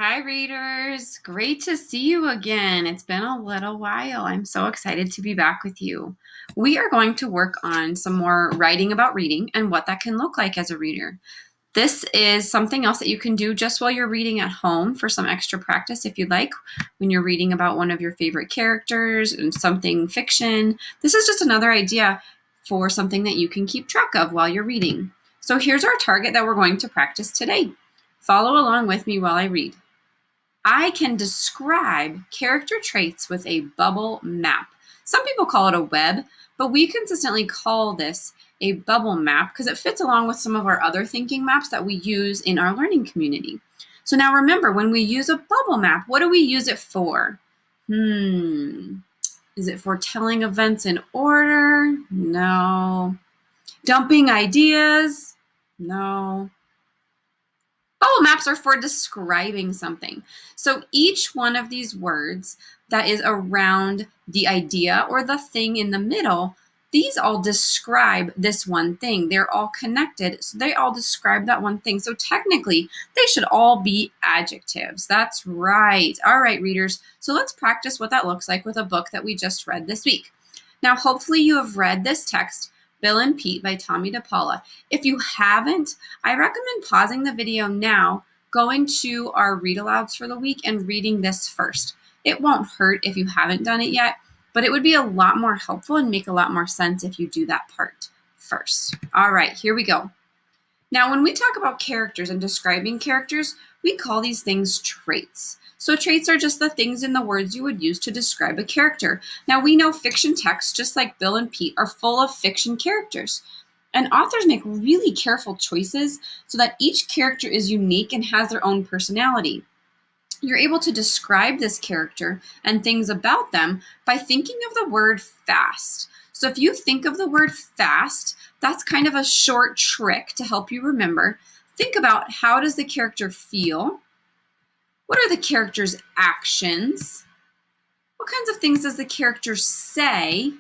Hi, readers. Great to see you again. It's been a little while. I'm so excited to be back with you. We are going to work on some more writing about reading and what that can look like as a reader. This is something else that you can do just while you're reading at home for some extra practice if you'd like, when you're reading about one of your favorite characters and something fiction. This is just another idea for something that you can keep track of while you're reading. So here's our target that we're going to practice today. Follow along with me while I read. I can describe character traits with a bubble map. Some people call it a web, but we consistently call this a bubble map because it fits along with some of our other thinking maps that we use in our learning community. So now remember, when we use a bubble map, what do we use it for? Is it for telling events in order? No. Dumping ideas? No. Bubble maps are for describing something. So each one of these words that is around the idea or the thing in the middle, these all describe this one thing. They're all connected, so they all describe that one thing. So technically, they should all be adjectives. That's right. All right, readers. So let's practice what that looks like with a book that we just read this week. Now, hopefully you have read this text, Bill and Pete by Tommy DePaula. If you haven't, I recommend pausing the video now, going to our read alouds for the week and reading this first. It won't hurt if you haven't done it yet, but it would be a lot more helpful and make a lot more sense if you do that part first. All right, here we go. Now, when we talk about characters and describing characters, we call these things traits. So traits are just the things in the words you would use to describe a character. Now, we know fiction texts, just like Bill and Pete, are full of fiction characters. And authors make really careful choices so that each character is unique and has their own personality. You're able to describe this character and things about them by thinking of the word fast. So if you think of the word fast, that's kind of a short trick to help you remember. Think about, how does the character feel? What are the character's actions? What kinds of things does the character say?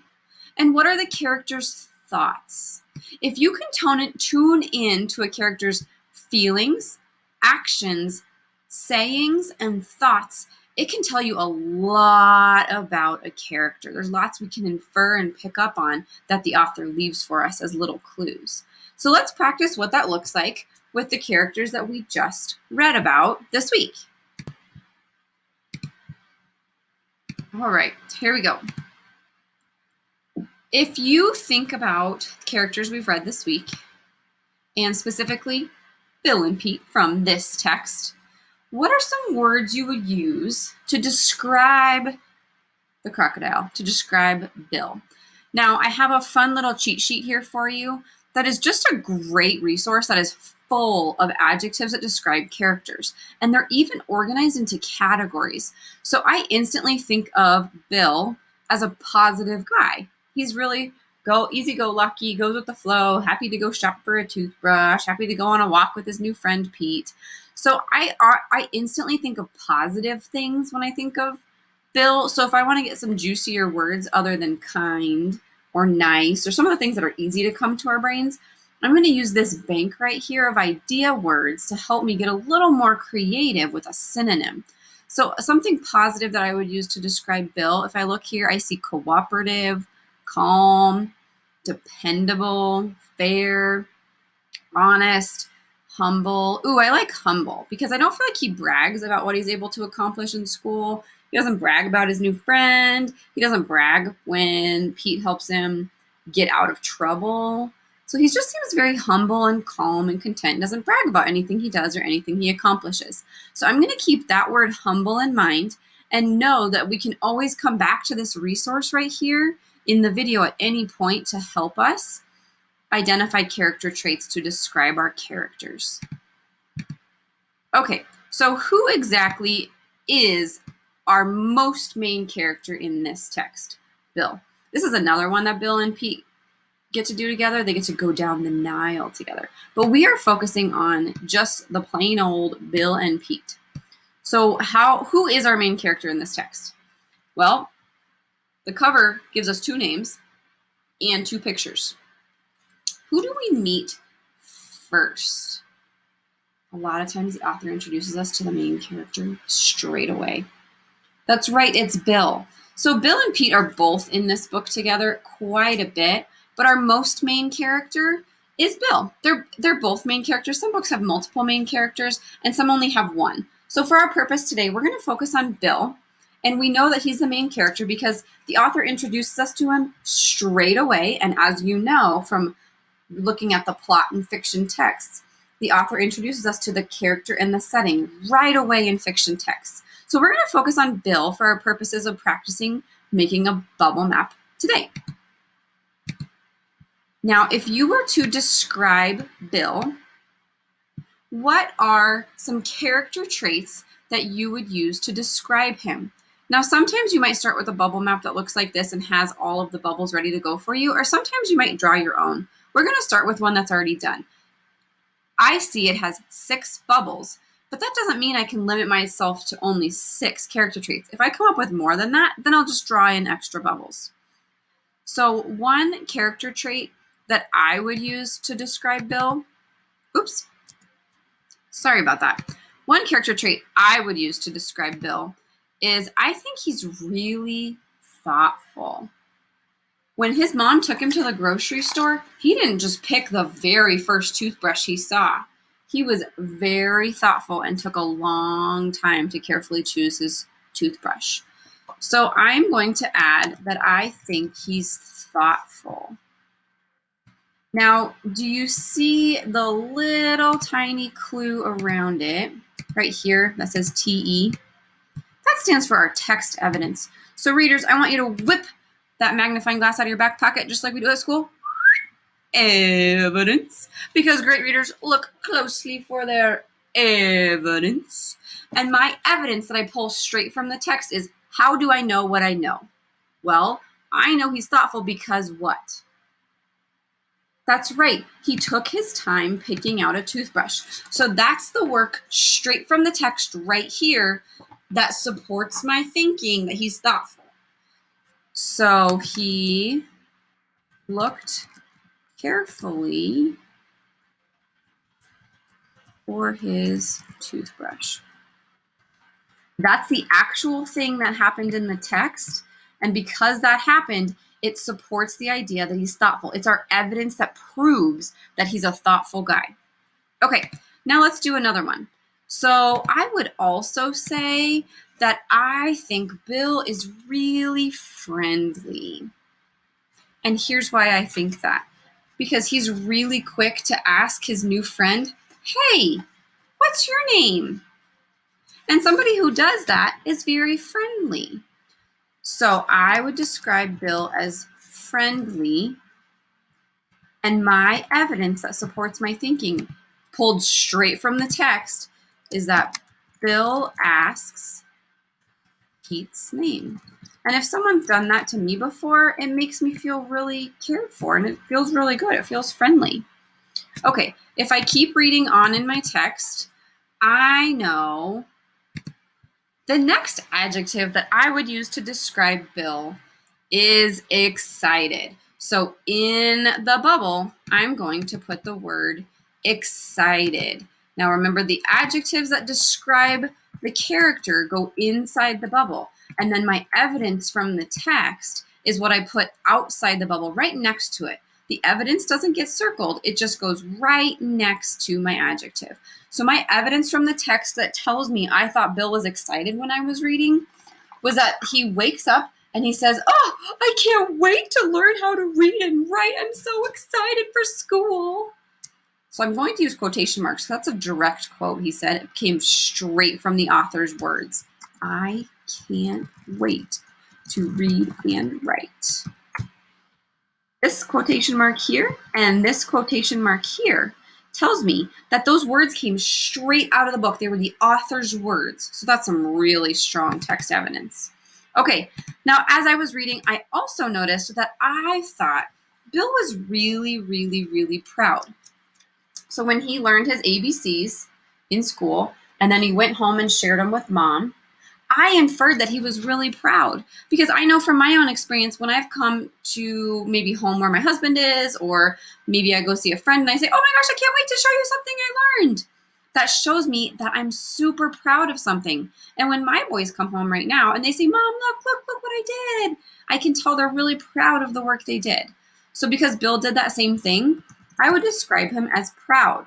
And what are the character's thoughts? If you can tune in to a character's feelings, actions, sayings, and thoughts, it can tell you a lot about a character. There's lots we can infer and pick up on that the author leaves for us as little clues. So let's practice what that looks like with the characters that we just read about this week. All right, here we go. If you think about characters we've read this week, and specifically Bill and Pete from this text, what are some words you would use to describe the crocodile, to describe Bill? Now, I have a fun little cheat sheet here for you that is just a great resource that is full of adjectives that describe characters, and they're even organized into categories. So I instantly think of Bill as a positive guy. He's really easy-go-lucky, goes with the flow, happy to go shop for a toothbrush, happy to go on a walk with his new friend Pete. So I instantly think of positive things when I think of Bill. So if I want to get some juicier words other than kind or nice, or some of the things that are easy to come to our brains, I'm going to use this bank right here of idea words to help me get a little more creative with a synonym. So something positive that I would use to describe Bill, if I look here, I see cooperative, calm, dependable, fair, honest, humble. Ooh, I like humble because I don't feel like he brags about what he's able to accomplish in school. He doesn't brag about his new friend. He doesn't brag when Pete helps him get out of trouble. So he just seems very humble and calm and content. Doesn't brag about anything he does or anything he accomplishes. So I'm going to keep that word humble in mind and know that we can always come back to this resource right here in the video at any point to help us identify character traits to describe our characters. Okay, so who exactly is our most main character in this text? Bill. This is another one that Bill and Pete get to do together. They get to go down the Nile together. But we are focusing on just the plain old Bill and Pete. So who is our main character in this text? Well, the cover gives us two names and two pictures. Who do we meet first? A lot of times the author introduces us to the main character straight away. That's right, it's Bill. So Bill and Pete are both in this book together quite a bit, but our most main character is Bill. They're both main characters. Some books have multiple main characters and some only have one. So for our purpose today, we're going to focus on Bill. And we know that he's the main character because the author introduces us to him straight away. And as you know from looking at the plot in fiction texts, the author introduces us to the character and the setting right away in fiction texts. So we're going to focus on Bill for our purposes of practicing making a bubble map today. Now, if you were to describe Bill, what are some character traits that you would use to describe him? Now, sometimes you might start with a bubble map that looks like this and has all of the bubbles ready to go for you, or sometimes you might draw your own. We're going to start with one that's already done. I see it has 6 bubbles, but that doesn't mean I can limit myself to only 6 character traits. If I come up with more than that, then I'll just draw in extra bubbles. So one character trait that I would use to describe Bill, sorry about that. One character trait I would use to describe Bill is I think he's really thoughtful. When his mom took him to the grocery store, he didn't just pick the very first toothbrush he saw. He was very thoughtful and took a long time to carefully choose his toothbrush. So I'm going to add that I think he's thoughtful. Now, do you see the little tiny clue around it right here that says TE? That stands for our text evidence. So readers, I want you to whip that magnifying glass out of your back pocket just like we do at school. Evidence. Because great readers look closely for their evidence. And my evidence that I pull straight from the text is, how do I know what I know? Well, I know he's thoughtful because what? That's right. He took his time picking out a toothbrush. So that's the work straight from the text right here that supports my thinking that he's thoughtful. So he looked carefully for his toothbrush. That's the actual thing that happened in the text. And because that happened, it supports the idea that he's thoughtful. It's our evidence that proves that he's a thoughtful guy. Okay, now let's do another one. So I would also say that I think Bill is really friendly. And here's why I think that. Because he's really quick to ask his new friend, hey, what's your name? And somebody who does that is very friendly. So I would describe Bill as friendly. And my evidence that supports my thinking, pulled straight from the text, is that Bill asks Pete's name. And if someone's done that to me before, it makes me feel really cared for and it feels really good. It feels friendly. Okay, if I keep reading on in my text, I know the next adjective that I would use to describe Bill is excited. So in the bubble, I'm going to put the word excited. Now remember, the adjectives that describe the character go inside the bubble. And then my evidence from the text is what I put outside the bubble, right next to it. The evidence doesn't get circled. It just goes right next to my adjective. So my evidence from the text that tells me I thought Bill was excited when I was reading was that he wakes up and he says, oh, I can't wait to learn how to read and write. I'm so excited for school. So I'm going to use quotation marks. That's a direct quote, he said. It came straight from the author's words. I can't wait to read and write. This quotation mark here and this quotation mark here tells me that those words came straight out of the book. They were the author's words. So that's some really strong text evidence. Okay, now as I was reading, I also noticed that I thought Bill was really, really, really proud. So when he learned his ABCs in school, and then he went home and shared them with Mom, I inferred that he was really proud because I know from my own experience when I've come to maybe home where my husband is, or maybe I go see a friend and I say, oh my gosh, I can't wait to show you something I learned. That shows me that I'm super proud of something. And when my boys come home right now and they say, Mom, look what I did, I can tell they're really proud of the work they did. So because Bill did that same thing, I would describe him as proud.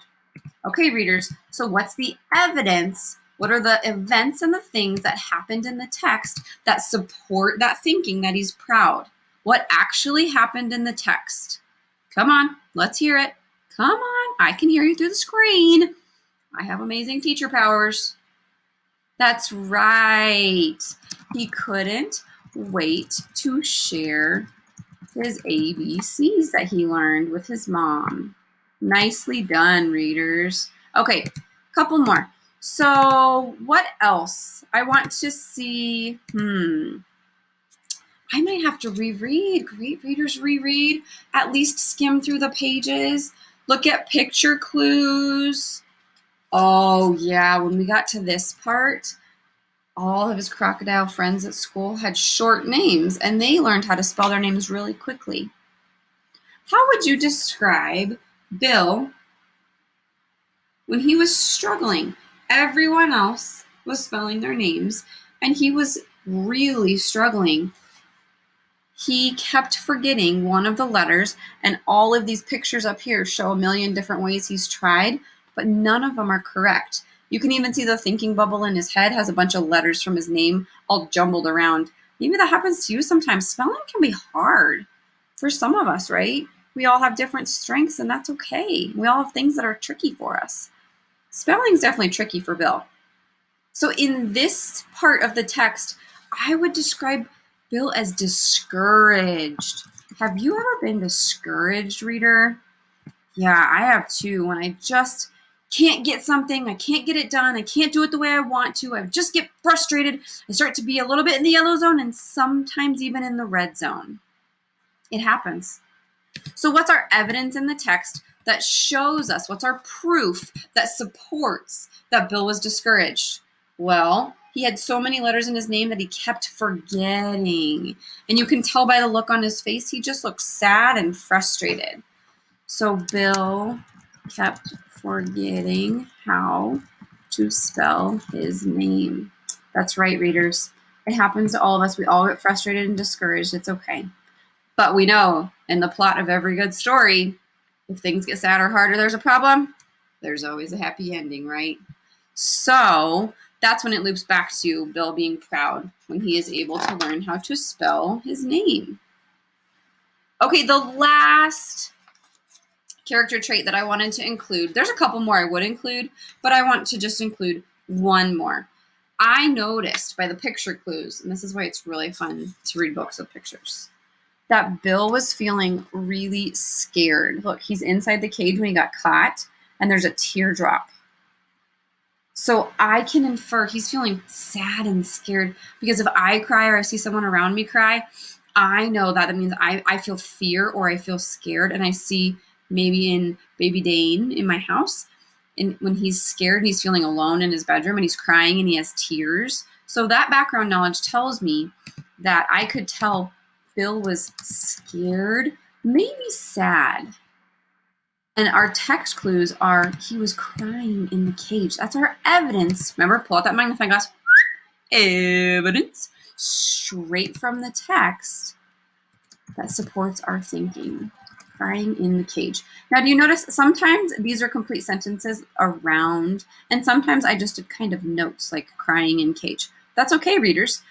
Okay, readers, so what's the evidence? What are the events and the things that happened in the text that support that thinking that he's proud? What actually happened in the text? Come on, let's hear it. Come on, I can hear you through the screen. I have amazing teacher powers. That's right. He couldn't wait to share his ABCs that he learned with his mom. Nicely done, readers. Okay, couple more. So what else? I want to see, I might have to reread. Great readers reread. At least skim through the pages. Look at picture clues. Oh yeah, when we got to this part, all of his crocodile friends at school had short names and they learned how to spell their names really quickly. How would you describe Bill when he was struggling? Everyone else was spelling their names and he was really struggling. He kept forgetting one of the letters, and all of these pictures up here show a million different ways he's tried, but none of them are correct. You can even see the thinking bubble in his head has a bunch of letters from his name all jumbled around. Maybe that happens to you sometimes. Spelling can be hard for some of us, right? We all have different strengths, and that's okay. We all have things that are tricky for us. Spelling's definitely tricky for Bill. So in this part of the text, I would describe Bill as discouraged. Have you ever been discouraged, reader? Yeah, I have too. When I just can't get something, I can't get it done, I can't do it the way I want to, I just get frustrated, I start to be a little bit in the yellow zone and sometimes even in the red zone. It happens. So what's our evidence in the text that shows us, what's our proof that supports that Bill was discouraged? Well, he had so many letters in his name that he kept forgetting. And you can tell by the look on his face, he just looked sad and frustrated. So Bill kept forgetting how to spell his name. That's right, readers. It happens to all of us. We all get frustrated and discouraged. It's okay. But we know in the plot of every good story, if things get sad or hard or there's a problem, there's always a happy ending, right? So that's when it loops back to Bill being proud when he is able to learn how to spell his name. Okay, the last character trait that I wanted to include, there's a couple more I would include, but I want to just include one more. I noticed by the picture clues, and this is why it's really fun to read books with pictures, that Bill was feeling really scared. Look, he's inside the cage when he got caught, and there's a teardrop. So I can infer he's feeling sad and scared because if I cry or I see someone around me cry, I know that means I feel fear or I feel scared, and I see maybe in baby Dane in my house, and when he's scared and he's feeling alone in his bedroom and he's crying and he has tears. So that background knowledge tells me that I could tell Bill was scared, maybe sad. And our text clues are he was crying in the cage. That's our evidence. Remember, pull out that magnifying glass. Evidence straight from the text that supports our thinking. Crying in the cage. Now, do you notice sometimes these are complete sentences around, and sometimes I just did kind of notes like crying in cage. That's okay, readers.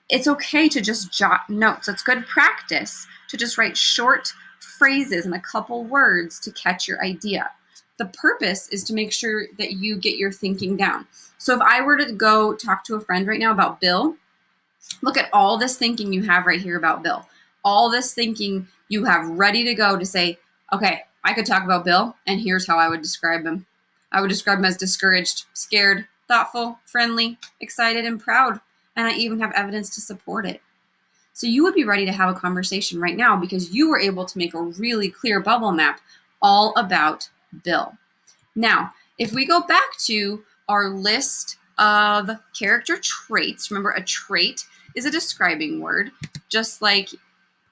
It's okay to just jot notes. It's good practice to just write short phrases and a couple words to catch your idea. The purpose is to make sure that you get your thinking down. So if I were to go talk to a friend right now about Bill, look at all this thinking you have right here about Bill. All this thinking you have ready to go to say, okay, I could talk about Bill, and here's how I would describe him. I would describe him as discouraged, scared, thoughtful, friendly, excited, and proud. And I even have evidence to support it. So you would be ready to have a conversation right now because you were able to make a really clear bubble map all about Bill. Now, if we go back to our list of character traits, remember a trait is a describing word, just like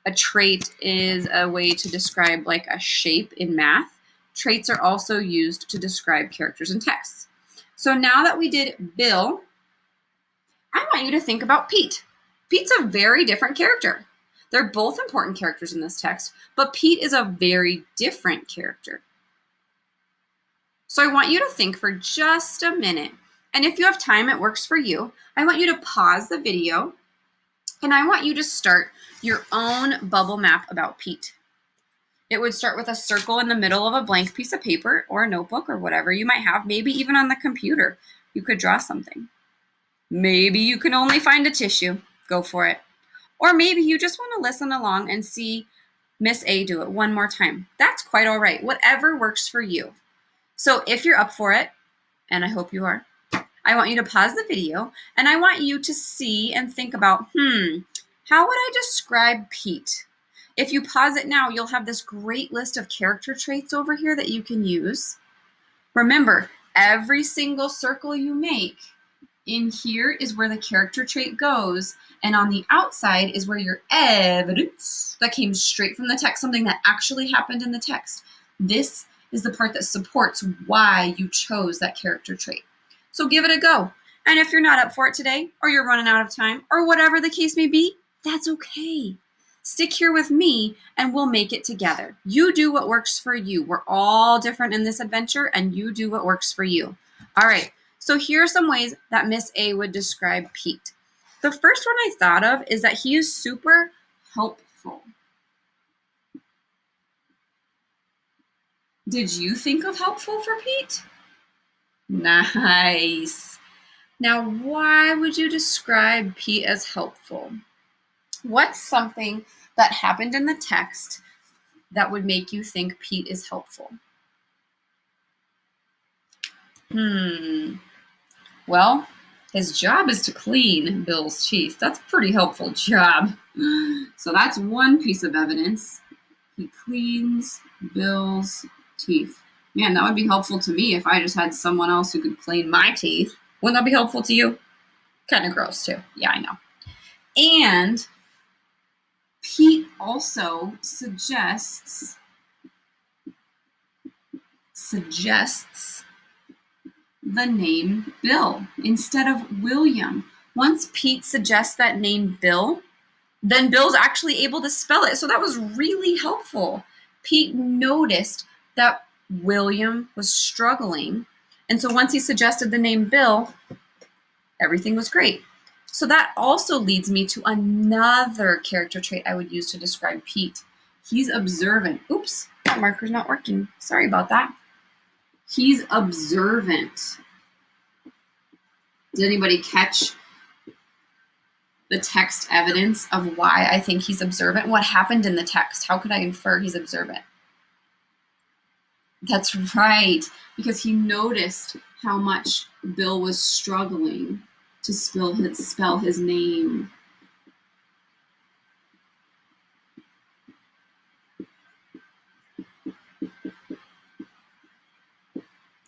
a trait is a way to describe like a shape in math. Traits are also used to describe characters in text. So now that we did Bill, I want you to think about Pete. Pete's a very different character. They're both important characters in this text, but Pete is a very different character. So I want you to think for just a minute. And if you have time, it works for you. I want you to pause the video and I want you to start your own bubble map about Pete. It would start with a circle in the middle of a blank piece of paper or a notebook or whatever you might have, maybe even on the computer. You could draw something. Maybe you can only find a tissue. Go for it. Or maybe you just want to listen along and see Miss A do it one more time. That's quite all right. Whatever works for you. So if you're up for it, and I hope you are, I want you to pause the video and I want you to see and think about, how would I describe Pete? If you pause it now, you'll have this great list of character traits over here that you can use. Remember, every single circle you make in here is where the character trait goes, and on the outside is where your evidence that came straight from the text, something that actually happened in the text. This is the part that supports why you chose that character trait. So give it a go. And if you're not up for it today, or you're running out of time, or whatever the case may be, that's okay. Stick here with me and we'll make it together. You do what works for you. We're all different in this adventure and you do what works for you. All right, so here are some ways that Miss A would describe Pete. The first one I thought of is that he is super helpful. Did you think of helpful for Pete? Nice. Now, why would you describe Pete as helpful? What's something that happened in the text that would make you think Pete is helpful? Well, his job is to clean Bill's teeth. That's a pretty helpful job. So that's one piece of evidence. He cleans Bill's teeth. Man, that would be helpful to me if I just had someone else who could clean my teeth. Wouldn't that be helpful to you? Kind of gross too. Yeah, I know. And Pete also suggests the name Bill instead of William. Once Pete suggests that name Bill, then Bill's actually able to spell it. So that was really helpful. Pete noticed that William was struggling. And so once he suggested the name Bill, everything was great. So that also leads me to another character trait I would use to describe Pete. He's observant. Oops, that marker's not working. Sorry about that. He's observant. Did anybody catch the text evidence of why I think he's observant? What happened in the text? How could I infer he's observant? That's right, because he noticed how much Bill was struggling to spell his name.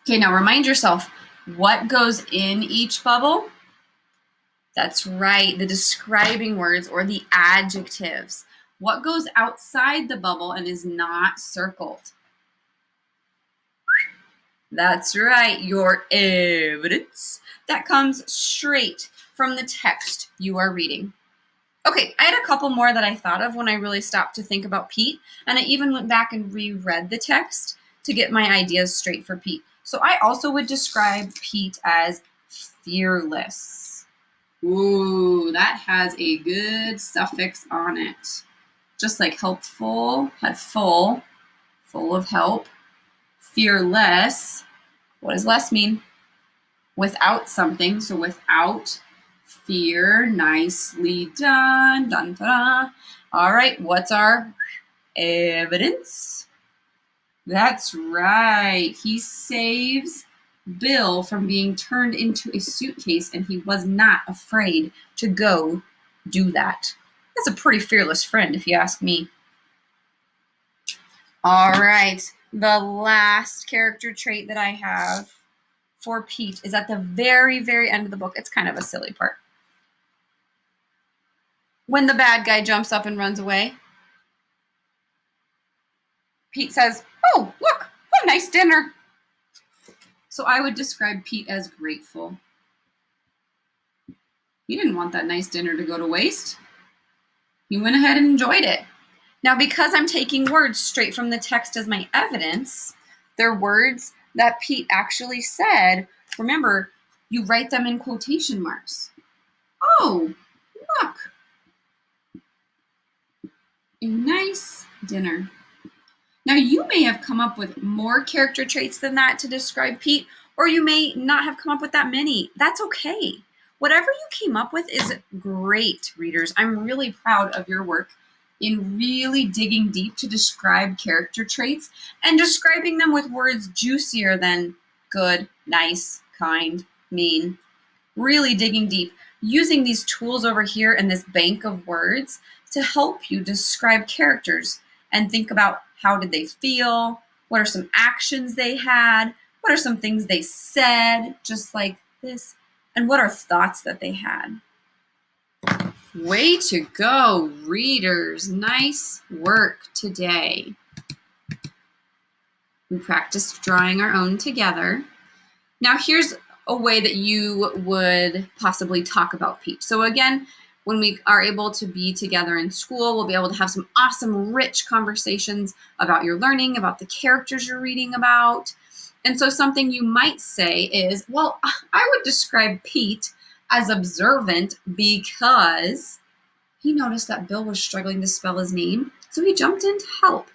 Okay, now remind yourself, what goes in each bubble? That's right, the describing words or the adjectives. What goes outside the bubble and is not circled? That's right, your evidence. That comes straight from the text you are reading. Okay, I had a couple more that I thought of when I really stopped to think about Pete, and I even went back and reread the text to get my ideas straight for Pete. So I also would describe Pete as fearless. Ooh, that has a good suffix on it. Just like helpful had full of help. Fearless, what does less mean? Without something, so without fear. Nicely done. Dun, ta-da. All right, what's our evidence? That's right. He saves Bill from being turned into a suitcase, and he was not afraid to go do that. That's a pretty fearless friend, if you ask me. All right, the last character trait that I have for Pete is at the very, very end of the book. It's kind of a silly part. When the bad guy jumps up and runs away, Pete says, "Oh, look, what a nice dinner." So I would describe Pete as grateful. He didn't want that nice dinner to go to waste. He went ahead and enjoyed it. Now, because I'm taking words straight from the text as my evidence, they're words that Pete actually said. Remember, you write them in quotation marks. Oh, look. A nice dinner. Now, you may have come up with more character traits than that to describe Pete, or you may not have come up with that many. That's okay. Whatever you came up with is great, readers. I'm really proud of your work in really digging deep to describe character traits and describing them with words juicier than good, nice, kind, mean. Really digging deep, using these tools over here in this bank of words to help you describe characters and think about how did they feel, what are some actions they had, what are some things they said, just like this, and what are thoughts that they had. Way to go, readers. Nice work today. We practiced drawing our own together. Now here's a way that you would possibly talk about Pete. So again, when we are able to be together in school, we'll be able to have some awesome, rich conversations about your learning, about the characters you're reading about. And so something you might say is, well, I would describe Pete as observant because he noticed that Bill was struggling to spell his name, so he jumped in to help.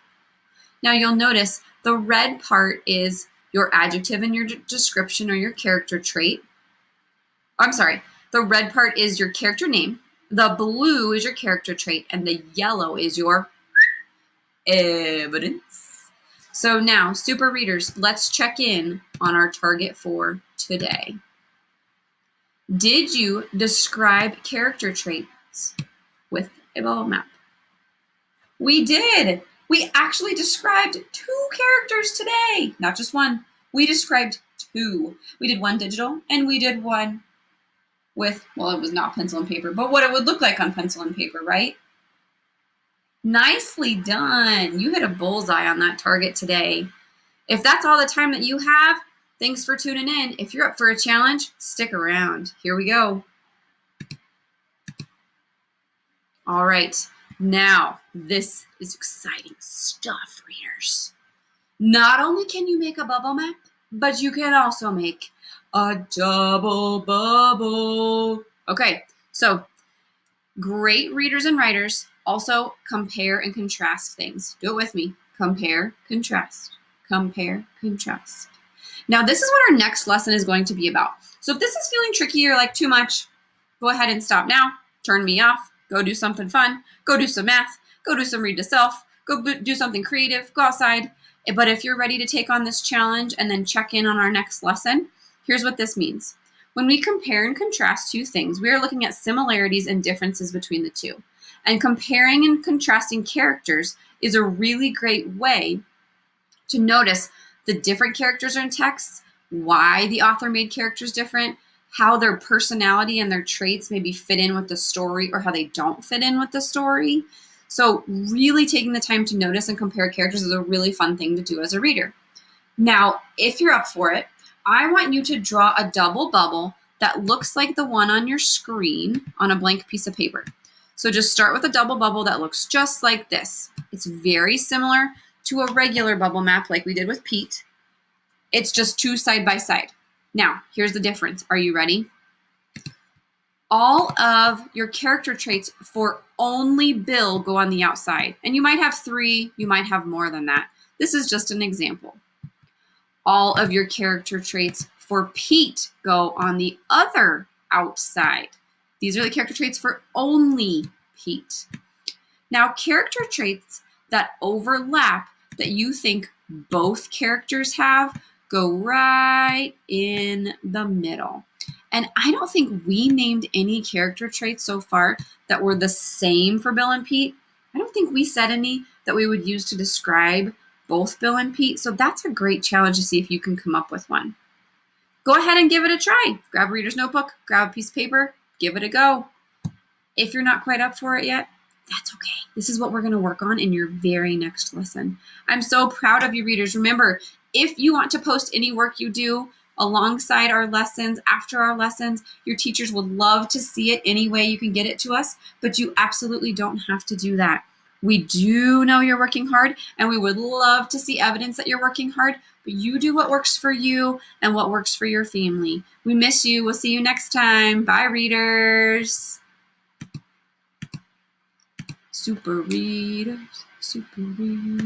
Now you'll notice the red part is your adjective and your description or your character trait. I'm sorry, the red part is your character name, the blue is your character trait, and the yellow is your evidence. So now, super readers, let's check in on our target for today. Did you describe character traits with a bubble map? We did. We actually described 2 characters today, not just one. We described 2. We did one digital and we did one with, well, it was not pencil and paper, but what it would look like on pencil and paper, right? Nicely done. You hit a bullseye on that target today. If that's all the time that you have, thanks for tuning in. If you're up for a challenge, stick around. Here we go. All right. Now, this is exciting stuff, readers. Not only can you make a bubble map, but you can also make a double bubble. Okay, so great readers and writers also compare and contrast things. Do it with me. Compare, contrast. Compare, contrast. Now, this is what our next lesson is going to be about. So if this is feeling tricky or like too much, go ahead and stop now. Turn me off. Go do something fun. Go do some math. Go do some read to self. Go do something creative. Go outside. But if you're ready to take on this challenge and then check in on our next lesson, here's what this means. When we compare and contrast 2 things, we are looking at similarities and differences between the 2. And comparing and contrasting characters is a really great way to notice the different characters in texts, why the author made characters different, how their personality and their traits maybe fit in with the story or how they don't fit in with the story. So really taking the time to notice and compare characters is a really fun thing to do as a reader. Now, if you're up for it, I want you to draw a double bubble that looks like the one on your screen on a blank piece of paper. So just start with a double bubble that looks just like this. It's very similar to a regular bubble map like we did with Pete. It's just 2 side by side. Now, here's the difference. Are you ready? All of your character traits for only Bill go on the outside. And you might have 3, you might have more than that. This is just an example. All of your character traits for Pete go on the other outside. These are the character traits for only Pete. Now, character traits that overlap that you think both characters have go right in the middle. And I don't think we named any character traits so far that were the same for Bill and Pete. I don't think we said any that we would use to describe both Bill and Pete. So that's a great challenge to see if you can come up with one. Go ahead and give it a try. Grab a reader's notebook, grab a piece of paper, give it a go. If you're not quite up for it yet, that's okay. This is what we're going to work on in your very next lesson. I'm so proud of you, readers. Remember, if you want to post any work you do, alongside our lessons, after our lessons. Your teachers would love to see it any way you can get it to us, but you absolutely don't have to do that. We do know you're working hard, and we would love to see evidence that you're working hard, but you do what works for you and what works for your family. We miss you. We'll see you next time. Bye, readers. Super readers, super readers.